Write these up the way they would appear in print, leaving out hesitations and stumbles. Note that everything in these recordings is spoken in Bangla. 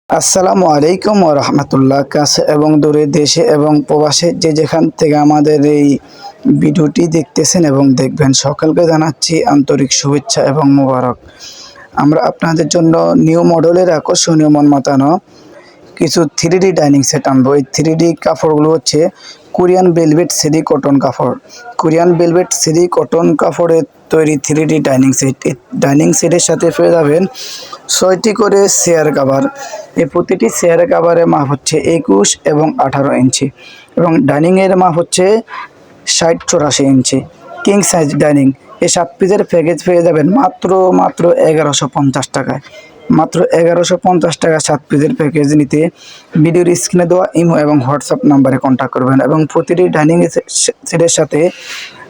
আসসালামু আলাইকুম ওয়া রাহমাতুল্লাহ। কাছে এবং দূরে, দেশে এবং প্রবাসে যে যেখান থেকে আমাদের এই ভিডিওটি দেখতেছেন এবং দেখবেন, সকলকে জানাচ্ছি আন্তরিক শুভেচ্ছা এবং মোবারক। আমরা আপনাদের জন্য নিউ মডেলের আকর্ষণীয় মন মাতানো কিছু 3D ডাইনিং সেট আনবো। এই 3D কাপড়গুলো হচ্ছে কোরিয়ান ভেলভেট সিরি কটন কাপড়। কোরিয়ান ভেলভেট সিরি কটন কাপড়ের তৈরি 3D ডাইনিং সেট। এই ডাইনিং সেটের সাথে পেয়ে যাবেন 6টি করে চেয়ার কাভার। এই প্রতিটি চেয়ার কাভারের মাপ হচ্ছে 21 এবং 18 ইঞ্চি এবং ডাইনিংয়ের মাপ হচ্ছে 60-84 ইঞ্চি। King size dining. এই 7 পিসের প্যাকেজ পেয়ে যাবেন মাত্র 1150 টাকায়। মাত্র 1150 টাকা 7 পিসের প্যাকেজ নিতে ভিডিওর স্ক্রিনে দেওয়া ইমো এবং হোয়াটসঅ্যাপ নাম্বারে কন্ট্যাক্ট করবেন এবং প্রতিটি ডাইনিং সেটের সাথে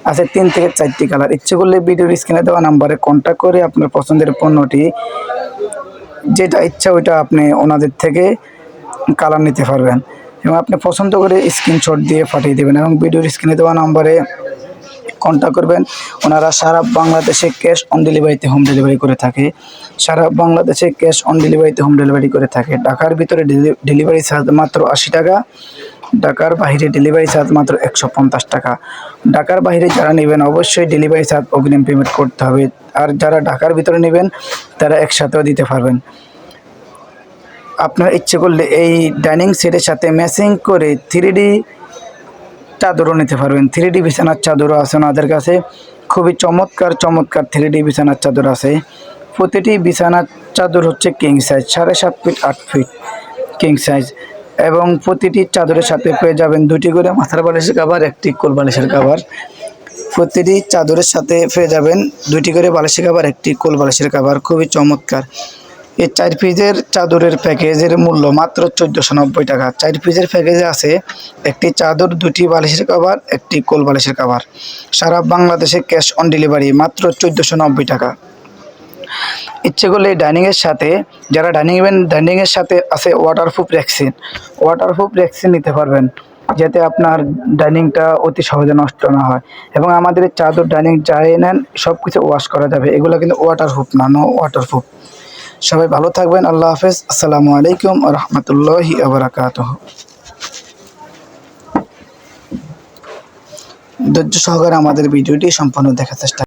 আছে 3 থেকে 4টি কালার। ইচ্ছে করলে ভিডিওর স্ক্রিনে দেওয়া নাম্বারে কন্ট্যাক্ট করে আপনার পছন্দের পণ্যটি যেটা ইচ্ছা ওইটা আপনি ওনাদের থেকে কালার নিতে পারবেন এবং আপনি পছন্দ করে স্ক্রিনশট দিয়ে পাঠিয়ে দেবেন এবং ভিডিওর স্ক্রিনে দেওয়া নাম্বারে কন্ট্যাক্ট করবেন। ওনারা সারা বাংলাদেশে ক্যাশ অন ডেলিভারিতে হোম ডেলিভারি করে থাকে। সারা বাংলাদেশে ক্যাশ অন ডেলিভারিতে হোম ডেলিভারি করে থাকে। ঢাকার ভিতরে ডেলিভারি চার্জ মাত্র 80 টাকা। ঢাকার বাইরে ডেলিভারি চার্জ মাত্র 150 টাকা। ঢাকার বাইরে যারা নেবেন অবশ্যই ডেলিভারি চার্জ অগ্রিম পেমেন্ট করতে হবে। আর যারা ঢাকার ভিতরে নেবেন তারা একসাথেও দিতে পারবেন। আপনার ইচ্ছে করলে এই ডাইনিং সেটের সাথে ম্যাচিং করে 3D চাদরও নিতে পারবেন। 3D বিছানার চাদরও আছে ওনাদের কাছে। খুবই চমৎকার 3D বিছানার চাদর আছে। প্রতিটি বিছানার চাদর হচ্ছে king size, 7.5 feet 8 feet king size এবং প্রতিটি চাদরের সাথে পেয়ে যাবেন 2টি করে মাথার বালিশের কাভার, 1টি কোল বালিশের কাভার। প্রতিটি চাদরের সাথে পেয়ে যাবেন 2টি করে বালিশের কাভার, 1টি কোল বালিশের কাভার। খুবই চমৎকার। এই 4 পিসের চাদরের প্যাকেজের মূল্য মাত্র 1490 টাকা। 4 পিসের প্যাকেজে আছে 1টি চাদর, 2টি বালিশের কভার, 1টি কোল বালিশের কভার। সারা বাংলাদেশে ক্যাশ অন ডেলিভারি মাত্র 1490 টাকা। ইচ্ছে করলে এই ডাইনিংয়ের সাথে যারা ডাইনিং নেবেন, ডাইনিংয়ের সাথে আছে ওয়াটারপ্রুফ রেক্সিন। ওয়াটারপ্রুফ রেক্সিন নিতে পারবেন যাতে আপনার ডাইনিংটা অতি সহজে নষ্ট না হয় এবং আমাদের চাদর ডাইনিং যাই নেন সব কিছু ওয়াশ করা যাবে। এগুলো কিন্তু ওয়াটারপ্রুফ না, নো ওয়াটারপ্রুফ। সবাই ভালো থাকবেন। আল্লাহ হাফেজ। আসসালামু আলাইকুম ওয়া রাহমাতুল্লাহি ওয়া বারাকাতুহু। ধৈর্য সহকারে আমাদের ভিডিওটি সম্পূর্ণ দেখার চেষ্টা